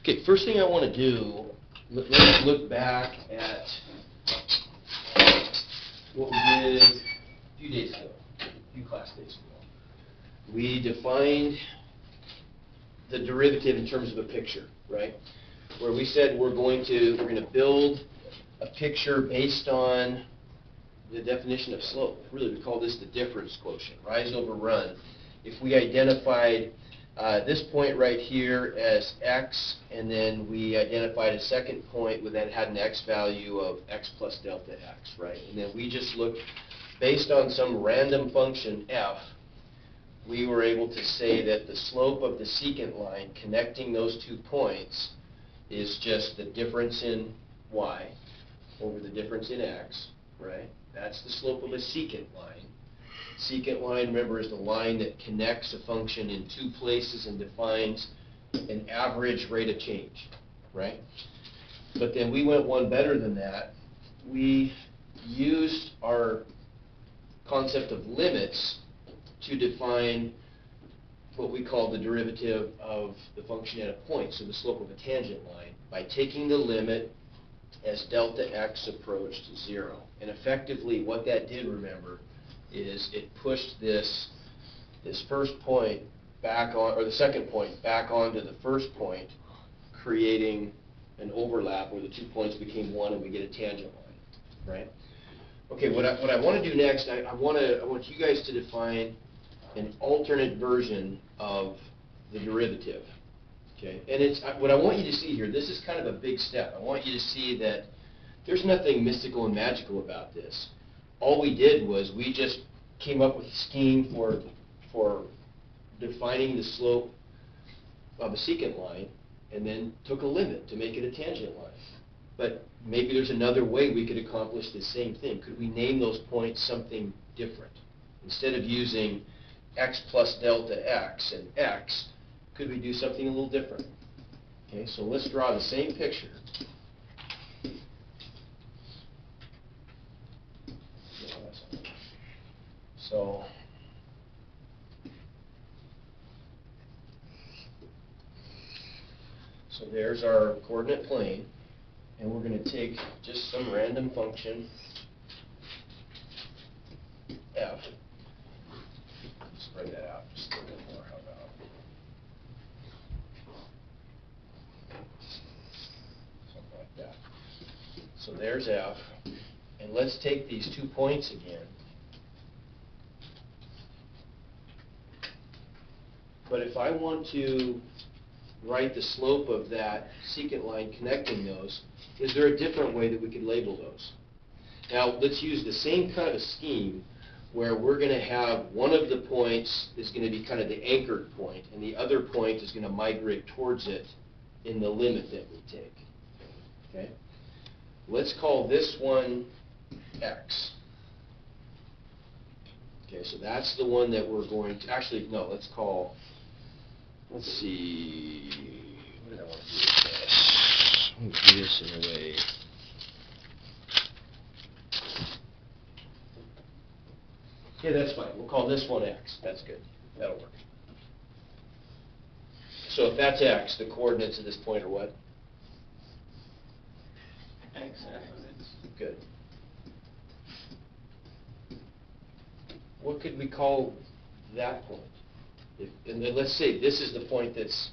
Okay, first thing I want to do, let's look back at what we did a few days ago, a few class days ago. We defined the derivative in terms of a picture, right? Where we said we're going to build a picture based on the definition of slope. Really, we call this the difference quotient, rise over run. If we identified this point right here as x, and then we identified a second point that had an x value of x plus delta x, right? And then we just looked, based on some random function f, we were able to say that the slope of the secant line connecting those 2 points is just the difference in y over the difference in x, right? That's the slope of a secant line. Secant line, remember, is the line that connects a function in 2 places and defines an average rate of change, right? But then we went one better than that. We used our concept of limits to define what we call the derivative of the function at a point, so the slope of a tangent line, by taking the limit as delta x approached 0. And effectively what that did, remember, is it pushed this first point back on, or the second point back onto the first point, creating an overlap where the 2 points became one and we get a tangent line, right? Okay, what I want to do next, I want you guys to define an alternate version of the derivative. Okay, and it's what I want you to see here. This is kind of a big step. I want you to see that there's nothing mystical and magical about this. All we did was we just came up with a scheme for defining the slope of a secant line, and then took a limit to make it a tangent line. But maybe there's another way we could accomplish the same thing. Could we name those points something different? Instead of using x plus delta x and x, could we do something a little different? Okay, so let's draw the same picture. So there's our coordinate plane, and we're going to take just some random function f. Spread that out just a little bit more. How about? Something like that. So there's f, and let's take these 2 points again. But if I want to write the slope of that secant line connecting those, is there a different way that we could label those? Now, let's use the same kind of scheme where we're going to have one of the points is going to be kind of the anchored point, and the other point is going to migrate towards it in the limit that we take. Okay? Let's call this one x. Okay, so that's the one that we're going to, actually, no, let's see, what did I want to do with this? I'm going to do this in a way. Okay, that's fine. We'll call this one x. That's good. That'll work. So if that's x, the coordinates of this point are what? X. Good. What could we call that point? And then let's say this is the point that's,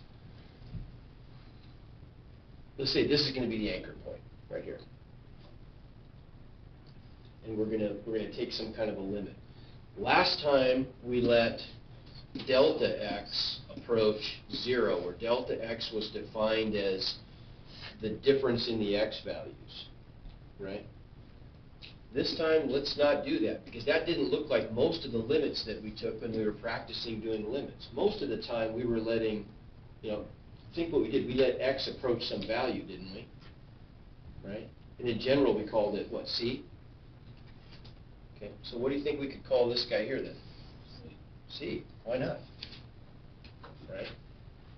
let's say this is going to be the anchor point right here. And we're going to take some kind of a limit. Last time we let delta x approach 0, where delta x was defined as the difference in the x values, right? This time, let's not do that, because that didn't look like most of the limits that we took when we were practicing doing limits. Most of the time, we were letting, think what we did. We let x approach some value, didn't we? Right? And in general, we called it, what, c? Okay, so what do you think we could call this guy here, then? C. Why not? Right?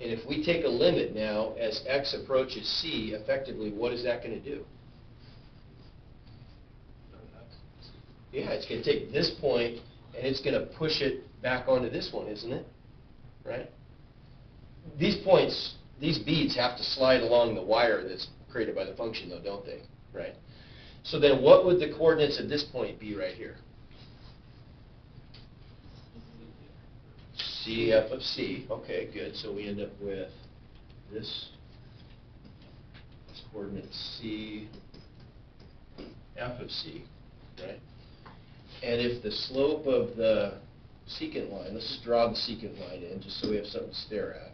And if we take a limit now as x approaches c, effectively, what is that going to do? Yeah, it's going to take this point and it's going to push it back onto this one, isn't it? Right? These points these beads have to slide along the wire that's created by the function though, don't they? Right? So then what would the coordinates at this point be right here? CF of C. Okay, good. So we end up with this coordinate C F of C, right? And if the slope of the secant line, let's just draw the secant line in just so we have something to stare at.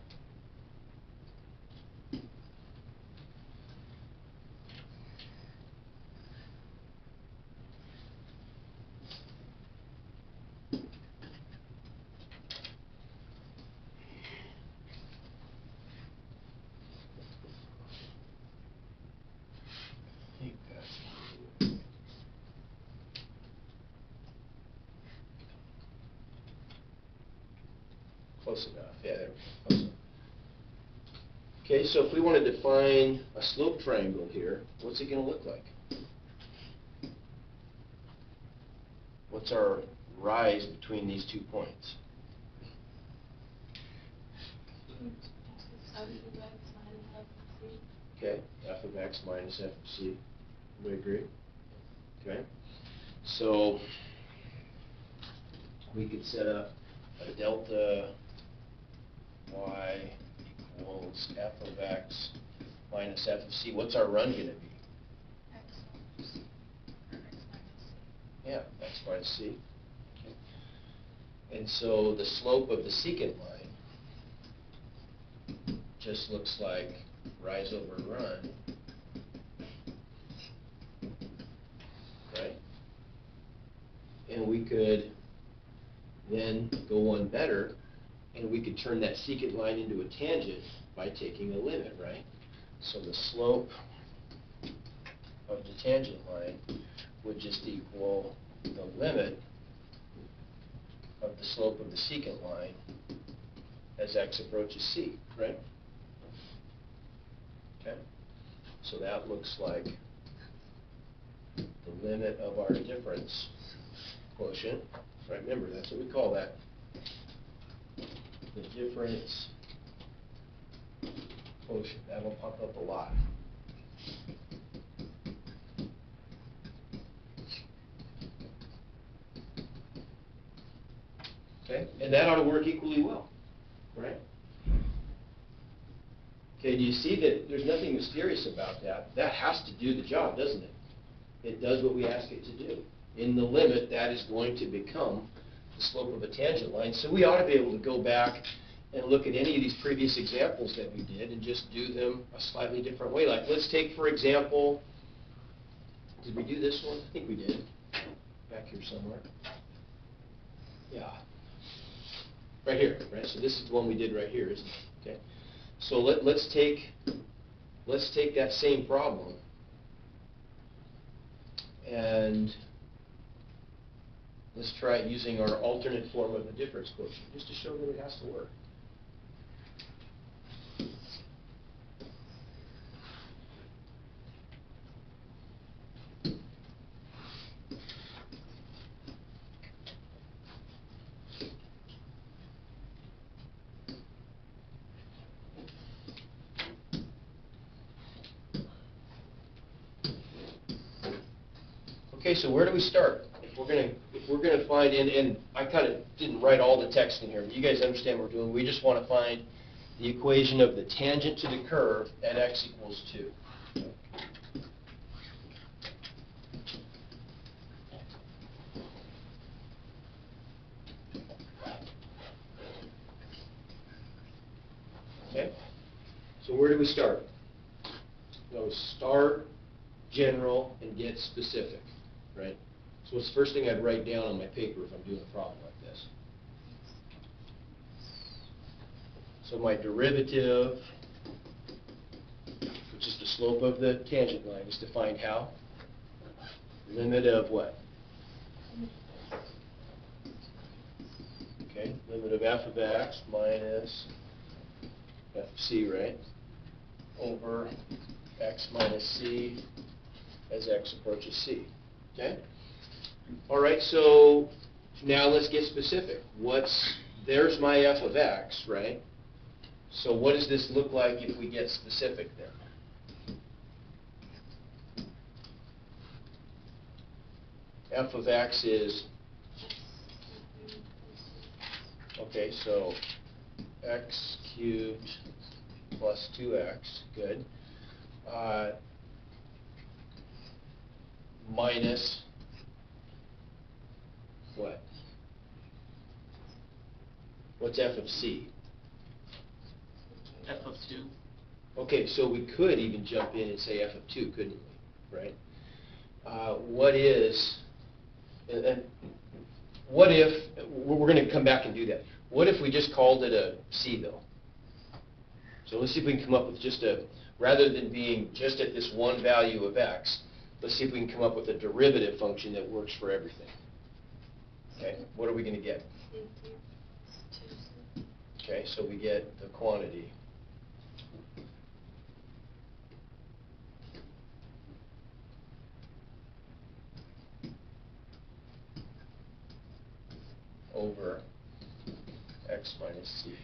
Close enough. Yeah, there we go. Close enough. Okay, so if we want to define a slope triangle here, what's it going to look like? What's our rise between these 2 points? Okay, f of x minus f of c. Everybody agree? Okay. So we could set up a delta y equals f of x minus f of c. What's our run going to be? X minus C. Or x minus C. Yeah, x minus c. Okay. And so the slope of the secant line just looks like rise over run, right? And we could then go one better, and we could turn that secant line into a tangent by taking a limit, right? So the slope of the tangent line would just equal the limit of the slope of the secant line as x approaches c, right? Okay, so that looks like the limit of our difference quotient. Right, remember, that's what we call that. The difference quotient. That'll pop up a lot. Okay, and that ought to work equally well, right? Okay, do you see that there's nothing mysterious about that? That has to do the job, doesn't it? It does what we ask it to do. In the limit, that is going to become the slope of a tangent line. So we ought to be able to go back and look at any of these previous examples that we did and just do them a slightly different way. Like, let's take, for example, did we do this one? I think we did. Back here somewhere. Yeah. Right here, right? So this is the one we did right here, isn't it? Okay. So let's take that same problem and let's try it using our alternate form of the difference quotient, just to show that it has to work. Okay, so where do we start? If we're gonna find, and I kind of didn't write all the text in here, but you guys understand what we're doing. We just want to find the equation of the tangent to the curve at x equals 2. Okay, so where do we start? No, start general and get specific, right? So what's the first thing I'd write down on my paper if I'm doing a problem like this? So my derivative, which is the slope of the tangent line, is defined how? Limit of what? Okay, limit of f of x minus f of c, right? Over x minus c as x approaches c. Okay? All right, so now let's get specific. There's my f of x, right? So what does this look like if we get specific then? F of x is, okay, so x cubed plus 2x, good, minus what? What's f of c? F of 2. Okay, so we could even jump in and say f of 2, couldn't we? Right? What is, and what if, we're going to come back and do that. What if we just called it a c, though? So let's see if we can come up with just a, rather than being just at this one value of x, let's see if we can come up with a derivative function that works for everything. Okay, what are we going to get? Okay, so we get the quantity over x minus c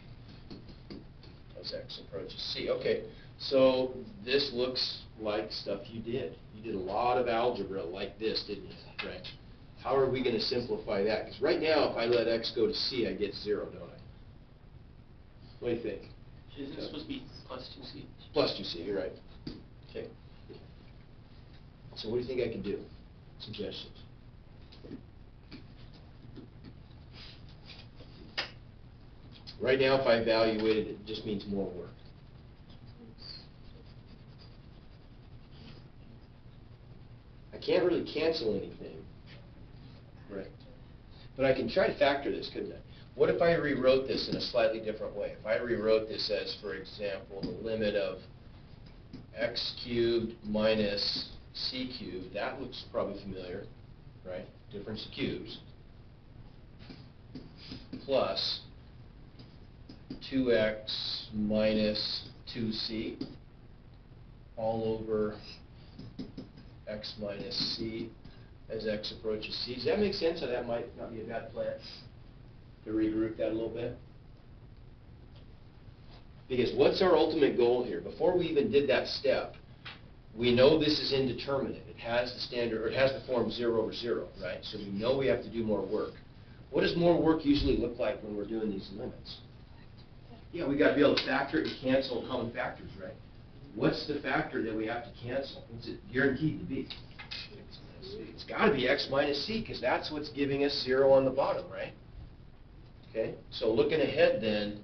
as x approaches c. Okay, so this looks like stuff you did. You did a lot of algebra like this, didn't you? Right? How are we going to simplify that? Because right now, if I let x go to c, I get 0, don't I? What do you think? Isn't it supposed to be plus 2c? Plus 2c, you're right. Okay. So what do you think I could do? Suggestions? Right now, if I evaluate it, it just means more work. I can't really cancel anything. Right. But I can try to factor this, couldn't I? What if I rewrote this in a slightly different way? If I rewrote this as, for example, the limit of x cubed minus c cubed, that looks probably familiar, right? Difference of cubes, plus 2x minus 2c all over x minus c as x approaches c. Does that make sense? So that might not be a bad plan to regroup that a little bit. Because what's our ultimate goal here? Before we even did that step, we know this is indeterminate. It has the standard, or it has the form 0 over 0, right? So we know we have to do more work. What does more work usually look like when we're doing these limits? Yeah, we got to be able to factor it and cancel common factors, right? What's the factor that we have to cancel? What's it guaranteed to be? It's got to be x minus c, because that's what's giving us 0 on the bottom, right? Okay, so looking ahead then,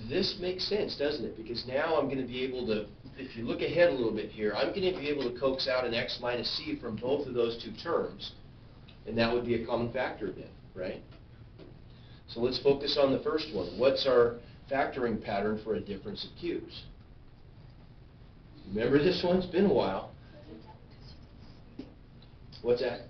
this makes sense, doesn't it? Because now I'm going to be able to, if you look ahead a little bit here, I'm going to be able to coax out an x minus c from both of those two terms, and that would be a common factor then, right? So let's focus on the first one. What's our factoring pattern for a difference of cubes? Remember this one? It's been a while. What's that?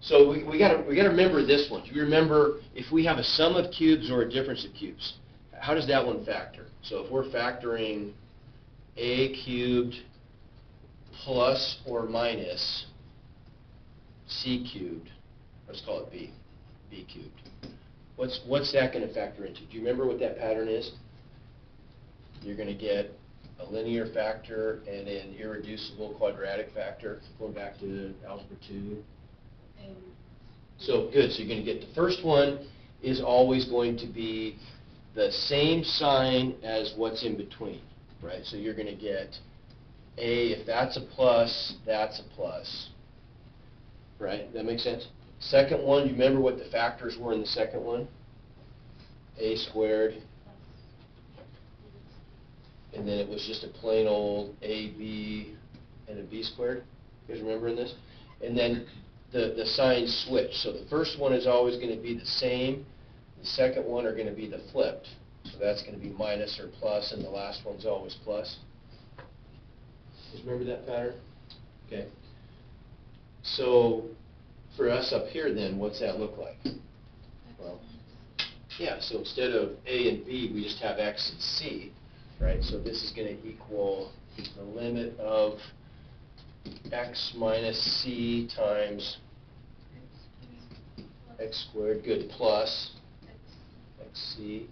So we got to remember this one. Do you remember if we have a sum of cubes or a difference of cubes? How does that one factor? So if we're factoring a cubed plus or minus c cubed, let's call it b cubed. What's that going to factor into? Do you remember what that pattern is? You're going to get a linear factor and an irreducible quadratic factor, going back to algebra 2. So good, so you're going to get the first one is always going to be the same sign as what's in between, right? So you're going to get a, if that's a plus, that's a plus, right? That makes sense? Second one, you remember what the factors were in the second one? A squared, and then it was just a plain old AB and a B squared. You guys remember this? And then the signs switch. So the first one is always going to be the same. The second one are going to be the flipped. So that's going to be minus or plus, and the last one's always plus. You guys remember that pattern? Okay. So for us up here then, what's that look like? Well, yeah, so instead of A and B, we just have X and C, right? So this is going to equal the limit of X minus C times X squared, good, plus XC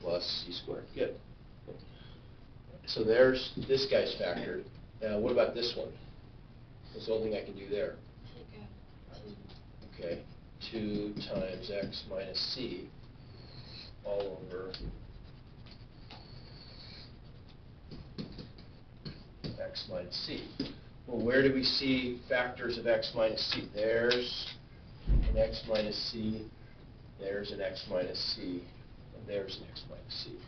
plus c squared. Good. So there's this guy's factored. Now, what about this one? What's the only thing I can do there? Okay, 2 times x minus c all over x minus c. Well, where do we see factors of x minus c? There's an x minus c, there's an x minus c, and there's an x minus c.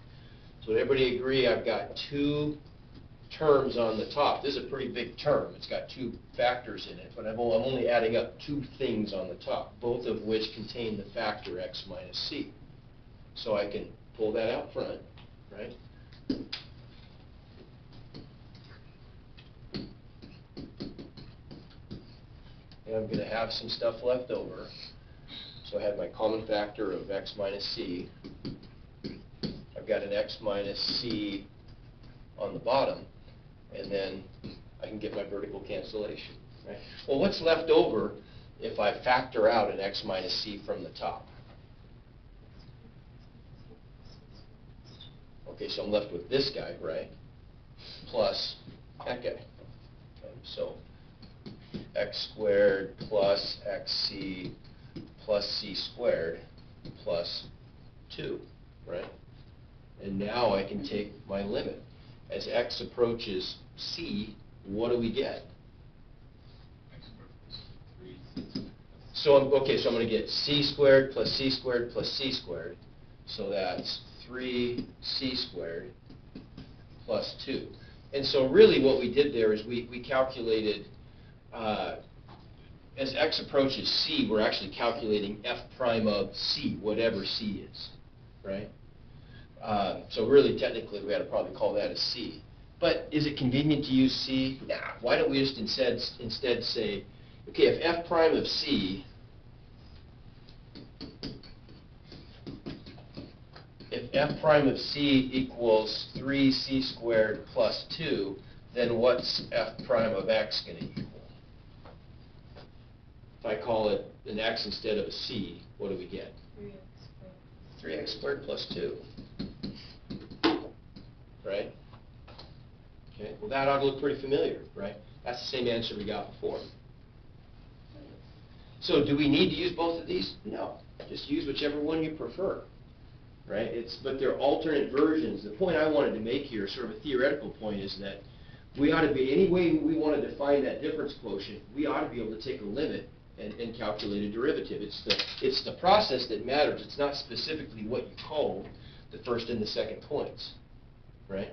So everybody agree I've got 2 terms on the top. This is a pretty big term. It's got 2 factors in it, but I'm only adding up 2 things on the top, both of which contain the factor x minus c. So I can pull that out front, right? And I'm going to have some stuff left over. So I have my common factor of x minus c. I've got an x minus c on the bottom, and then I can get my vertical cancellation. Right? Well, what's left over if I factor out an x minus c from the top? Okay, so I'm left with this guy, right, plus that guy. Okay, so x squared plus xc plus c squared plus 2, right? And now I can take my limit. As x approaches c, what do we get? So I'm going to get c squared plus c squared plus c squared. So that's 3c squared plus 2. And so really what we did there is we calculated, as x approaches c, we're actually calculating f prime of c, whatever c is, right? So really, technically, we ought to probably call that a c. But is it convenient to use c? Nah. Why don't we just instead say, okay, if f prime of c, if f prime of c equals 3c squared plus 2, then what's f prime of x going to equal? If I call it an x instead of a c, what do we get? 3x squared plus 2. Right? Okay, well that ought to look pretty familiar, right? That's the same answer we got before. So do we need to use both of these? No. Just use whichever one you prefer. Right? But they're alternate versions. The point I wanted to make here, sort of a theoretical point, is that we ought to be, any way we want to define that difference quotient, we ought to be able to take a limit and calculate a derivative. It's the process that matters. It's not specifically what you call the first and the second points. Right?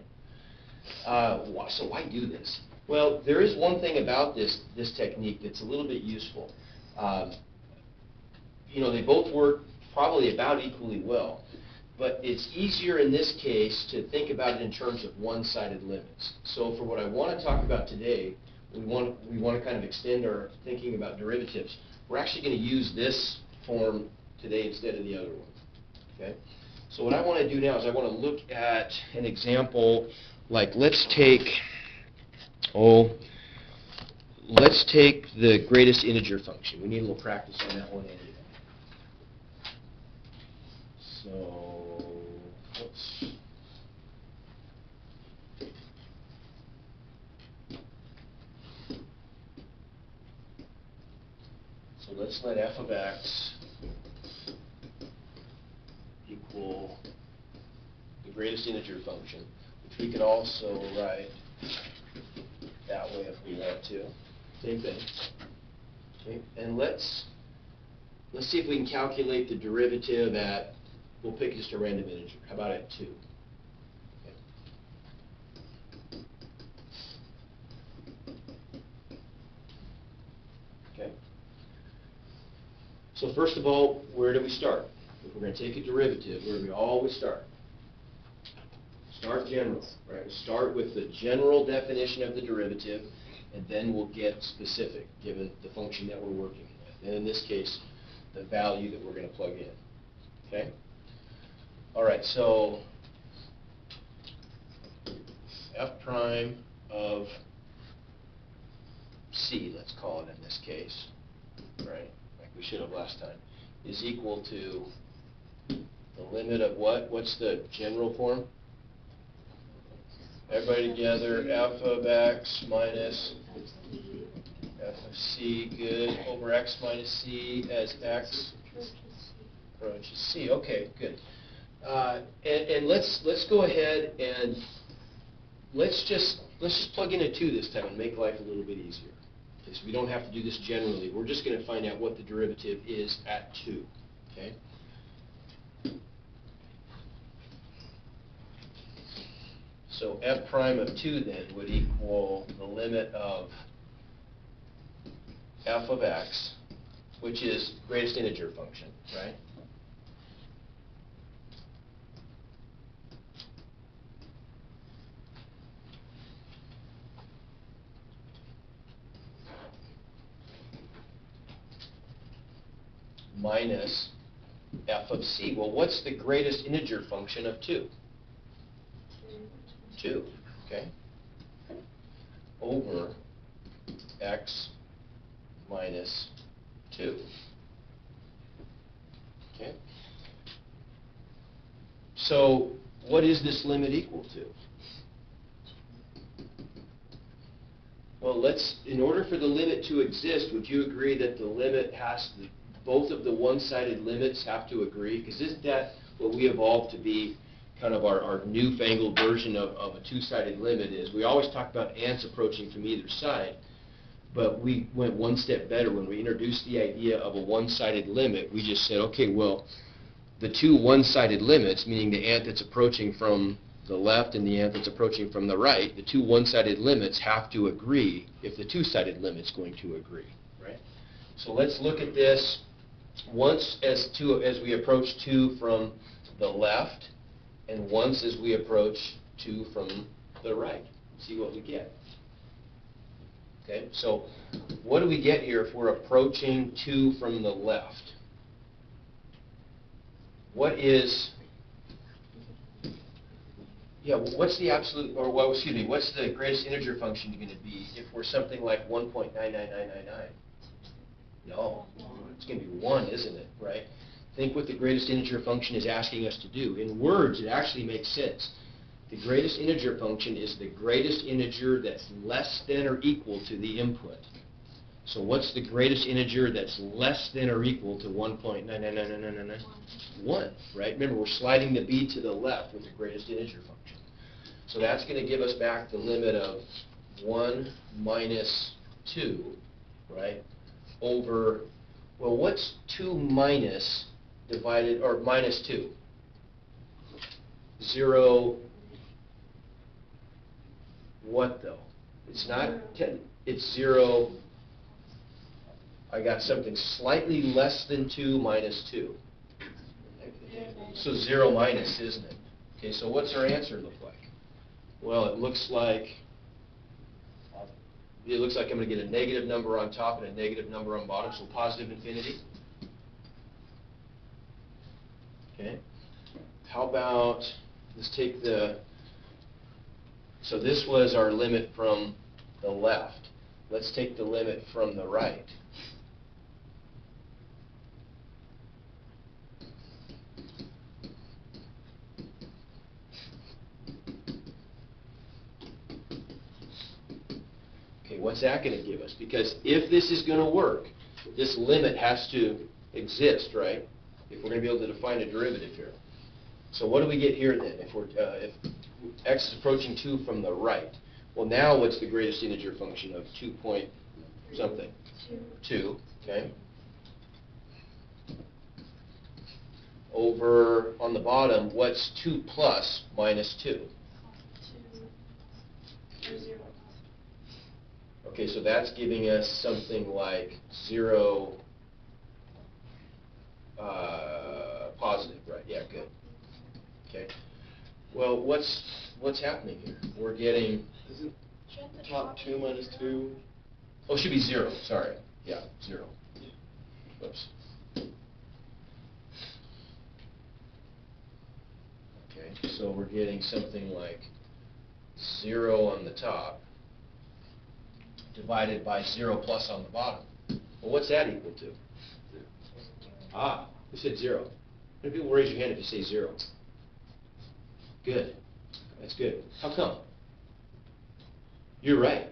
So why do this? Well, there is one thing about this technique that's a little bit useful. They both work probably about equally well, but it's easier in this case to think about it in terms of one-sided limits. So for what I want to talk about today, we want to kind of extend our thinking about derivatives. We're actually going to use this form today instead of the other one. Okay? So what I want to do now is I want to look at an example, like let's take the greatest integer function. We need a little practice on that one anyway. So let's let f of x equal the greatest integer function, which we could also write that way if we want to. Same thing. Okay, and let's see if we can calculate the derivative at, we'll pick just a random integer. How about at 2? Okay. So first of all, where do we start? If we're going to take a derivative, where do we always start? Start general, right? We'll start with the general definition of the derivative, and then we'll get specific, given the function that we're working with. And in this case, the value that we're going to plug in. Okay? All right, so f prime of c, let's call it in this case, right, like we should have last time, is equal to The limit of what? What's the general form? Everybody together, f of x minus f of c, good, over x minus c as x approaches c. Okay, good. And let's go ahead and let's just plug in a 2 this time and make life a little bit easier. Okay, so we don't have to do this generally. We're just going to find out what the derivative is at 2. Okay. So f prime of 2 then would equal the limit of f of x, which is greatest integer function, right? Minus f of c. Well, what's the greatest integer function of 2? 2, okay? Over x minus 2. Okay? So, what is this limit equal to? Well, in order for the limit to exist, would you agree that the limit both of the one-sided limits have to agree? Because isn't that what we evolved to be kind of our newfangled version of a two-sided limit is? We always talk about ants approaching from either side, but we went one step better. When we introduced the idea of a one-sided limit, we just said, okay, well, the two one-sided limits, meaning the ant that's approaching from the left and the ant that's approaching from the right, the two one-sided limits have to agree if the two-sided limit's going to agree, right? So let's look at this once as we approach 2 from the left, and once as we approach 2 from the right. See what we get. Okay, so what do we get here if we're approaching 2 from the left? What's the greatest integer function going to be if we're something like 1.99999? No, it's going to be 1, isn't it, right? Think what the greatest integer function is asking us to do. In words, it actually makes sense. The greatest integer function is the greatest integer that's less than or equal to the input. So what's the greatest integer that's less than or equal to 1.99999? 1, right? Remember, we're sliding the b to the left with the greatest integer function. So that's going to give us back the limit of 1 minus 2, right, over, well, what's 2 minus divided, or minus 2? 0, what though? It's not 10, it's 0, I got something slightly less than 2 minus 2. So 0 minus, isn't it? Okay, so what's our answer look like? Well, it looks like I'm going to get a negative number on top and a negative number on bottom, so positive infinity. Okay. How about, let's take so this was our limit from the left. Let's take the limit from the right. Okay, what's that going to give us? Because if this is going to work, this limit has to exist, right? If we're going to be able to define a derivative here. So what do we get here then? If x is approaching 2 from the right, well, now what's the greatest integer function of 2 point something? 2, okay? Over on the bottom, what's 2 plus minus 2? 0. Okay, so that's giving us something like 0 positive, right? Yeah, good. Okay. Well, what's happening here? We're getting, Isn't top 2 minus 2? oh, it should be 0. Sorry. Yeah, 0. Whoops. Okay, so we're getting something like 0 on the top divided by 0 plus on the bottom. Well, what's that equal to? Ah, we said 0. many people raise your hand if you say 0? Good. That's good. How come? You're right.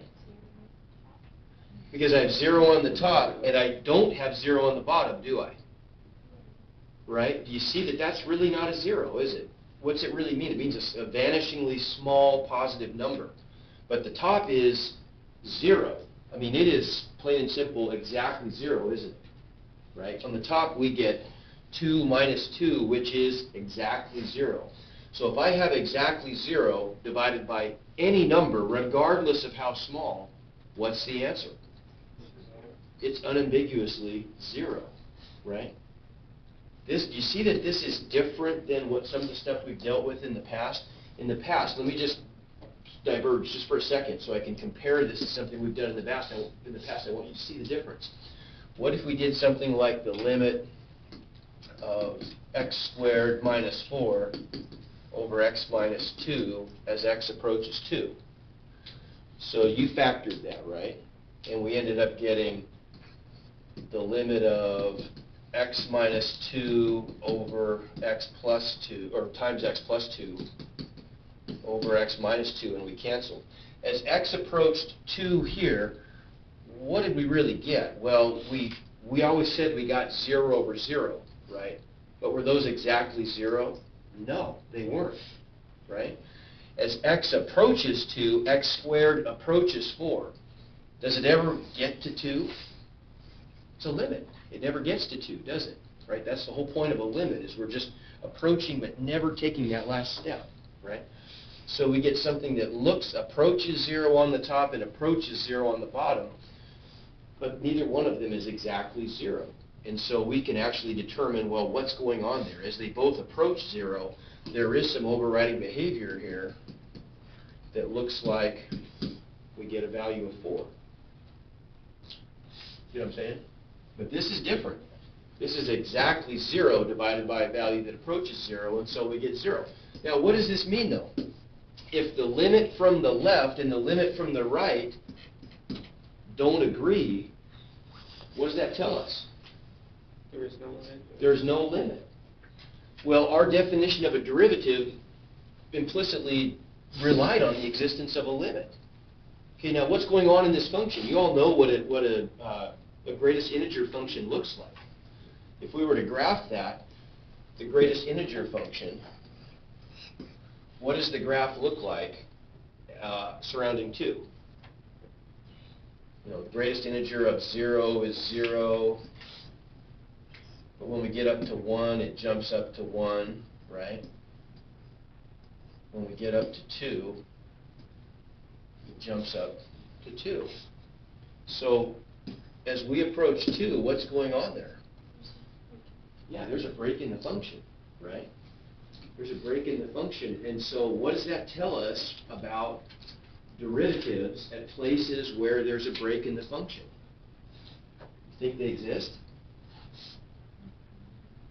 Because I have 0 on the top, and I don't have 0 on the bottom, do I? Right? Do you see that that's really not a 0, is it? What's it really mean? It means a vanishingly small positive number. But the top is 0. I mean, it is plain and simple exactly 0, isn't it? Right? On the top, we get 2 minus 2, which is exactly 0. So if I have exactly 0 divided by any number, regardless of how small, what's the answer? It's unambiguously 0, right? You see that this is different than what some of the stuff we've dealt with in the past? In the past, let me just diverge just for a second so I can compare this to something we've done in the past. I want you to see the difference. What if we did something like the limit of x squared minus 4 over x minus 2 as x approaches 2? So you factored that, right? And we ended up getting the limit of x minus 2 over x plus 2, or times x plus 2 over x minus 2, and we canceled. As x approached 2 here, what did we really get? Well, we always said we got 0 over 0, right? But were those exactly 0? No, they weren't, right? As x approaches 2, x squared approaches 4. Does it ever get to 2? It's a limit. It never gets to 2, does it? Right? That's the whole point of a limit, is we're just approaching but never taking that last step, right? So we get something that approaches 0 on the top and approaches 0 on the bottom, but neither one of them is exactly 0. And so we can actually determine, well, what's going on there? As they both approach 0, there is some overriding behavior here that looks like we get a value of 4. You know what I'm saying? But this is different. This is exactly 0 divided by a value that approaches 0, and so we get 0. Now, what does this mean, though? If the limit from the left and the limit from the right don't agree, what does that tell us? There is no limit. There's no limit. Well, our definition of a derivative implicitly relied on the existence of a limit. Okay, now what's going on in this function? You all know what a greatest integer function looks like. If we were to graph that, the greatest integer function, what does the graph look like surrounding 2? You know, the greatest integer of 0 is 0. But when we get up to 1, it jumps up to 1, right? When we get up to 2, it jumps up to 2. So as we approach 2, what's going on there? Yeah, there's a break in the function, right? There's a break in the function. And so what does that tell us about derivatives at places where there's a break in the function? You think they exist?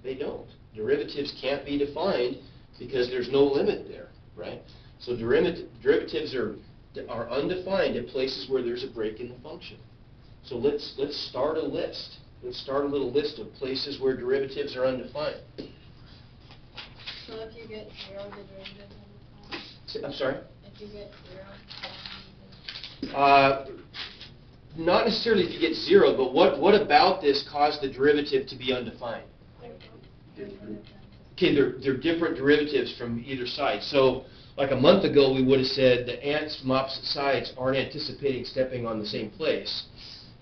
They don't. Derivatives can't be defined because there's no limit there, right? So derivatives are undefined at places where there's a break in the function. So let's start a list. Let's start a little list of places where derivatives are undefined. So if you get 0, the derivative is undefined? I'm sorry? If you get 0, Not necessarily if you get 0, but what about this caused the derivative to be undefined? Okay, they're different derivatives from either side. So, like a month ago, we would have said the ants from opposite sides aren't anticipating stepping on the same place.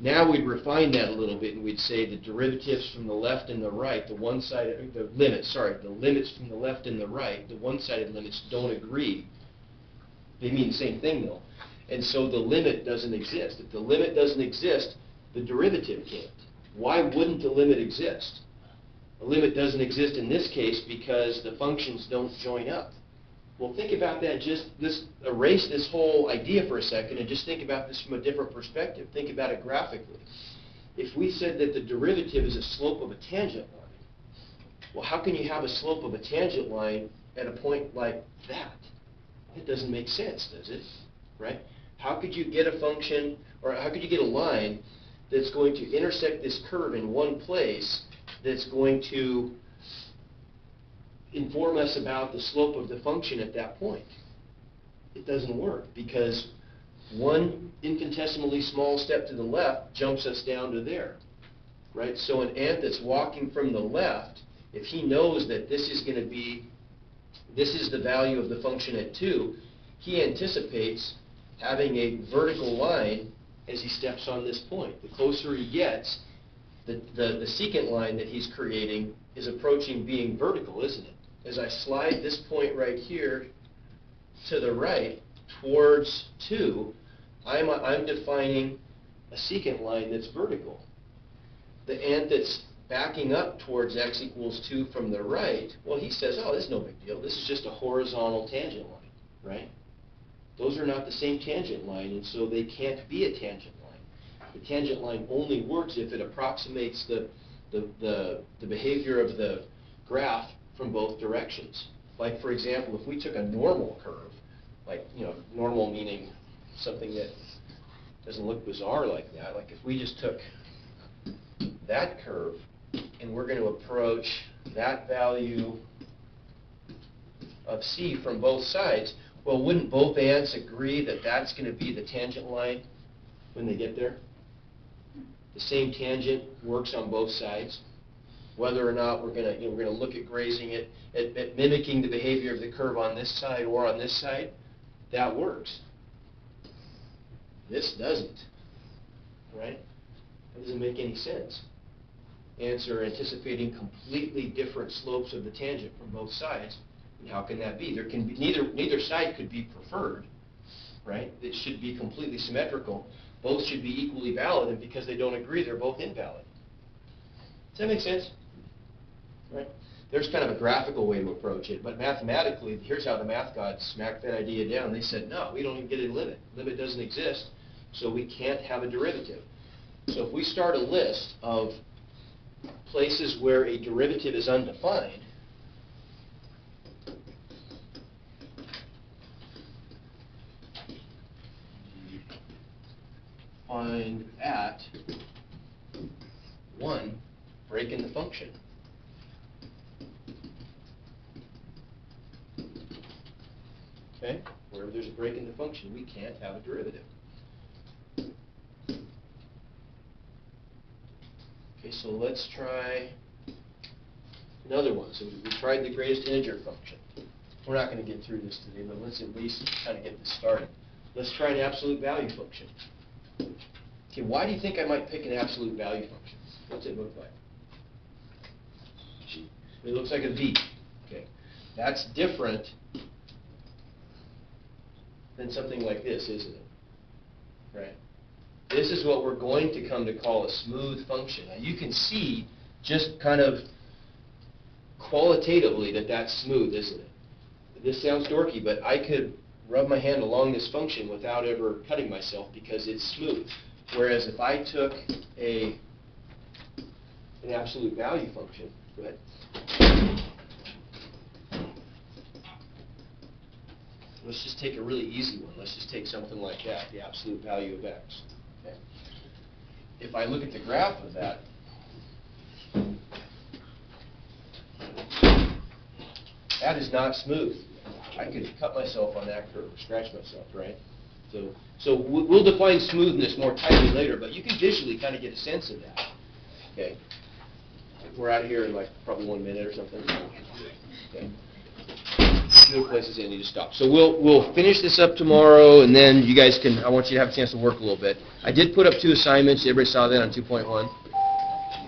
Now we'd refine that a little bit, and we'd say the derivatives from the left and the right, the limits from the left and the right, the one-sided limits don't agree. They mean the same thing, though. And so the limit doesn't exist. If the limit doesn't exist, the derivative can't. Why wouldn't the limit exist? The limit doesn't exist in this case because the functions don't join up. Well, think about that. Erase this whole idea for a second and just think about this from a different perspective. Think about it graphically. If we said that the derivative is a slope of a tangent line, well, how can you have a slope of a tangent line at a point like that? It doesn't make sense, does it? Right? How could you get a function, or how could you get a line that's going to intersect this curve in one place that's going to inform us about the slope of the function at that point. It doesn't work, because one infinitesimally small step to the left jumps us down to there, right? So an ant that's walking from the left, if he knows that this is going to be, this is the value of the function at 2, he anticipates having a vertical line as he steps on this point. The closer he gets, the secant line that he's creating is approaching being vertical, isn't it? As I slide this point right here to the right towards 2, I'm defining a secant line that's vertical. The ant that's backing up towards x equals 2 from the right, well, he says, oh, this is no big deal. This is just a horizontal tangent line, right? Those are not the same tangent line, and so they can't be a tangent line. The tangent line only works if it approximates the behavior of the graph from both directions. Like, for example, if we took a normal curve, like, normal meaning something that doesn't look bizarre like that, like if we just took that curve and we're going to approach that value of c from both sides, well, wouldn't both ants agree that that's going to be the tangent line when they get there? The same tangent works on both sides. Whether or not we're going to look at grazing it, at mimicking the behavior of the curve on this side or on this side, that works. This doesn't, right? That doesn't make any sense. Ants are anticipating completely different slopes of the tangent from both sides. And how can that be? There can be neither side could be preferred, right? It should be completely symmetrical. Both should be equally valid, and because they don't agree, they're both invalid. Does that make sense? Right? There's kind of a graphical way to approach it, but mathematically, here's how the math gods smacked that idea down. They said, no, we don't even get a limit. Limit doesn't exist, so we can't have a derivative. So if we start a list of places where a derivative is undefined, find at 1, break in the function. Okay? Wherever there's a break in the function, we can't have a derivative. Okay, so let's try another one. So we tried the greatest integer function. We're not going to get through this today, but let's at least kind of get this started. Let's try an absolute value function. Okay, why do you think I might pick an absolute value function? What's it look like? It looks like a V. Okay, that's different than something like this, isn't it? Right? This is what we're going to come to call a smooth function. Now you can see just kind of qualitatively that that's smooth, isn't it? This sounds dorky, but I could rub my hand along this function without ever cutting myself because it's smooth. Whereas if I took an absolute value function, go ahead. Let's just take a really easy one. Let's just take something like that, the absolute value of x. Okay. If I look at the graph of that, that is not smooth. I could cut myself on that curve or scratch myself, right? So we'll define smoothness more tightly later, but you can visually kind of get a sense of that. Okay. We're out of here in like probably 1 minute or something. Okay. No places I need to stop. So we'll finish this up tomorrow, and then you guys can. I want you to have a chance to work a little bit. I did put up 2 assignments. Everybody saw that on 2.1.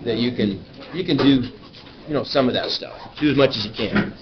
That you can do, some of that stuff. Do as much as you can.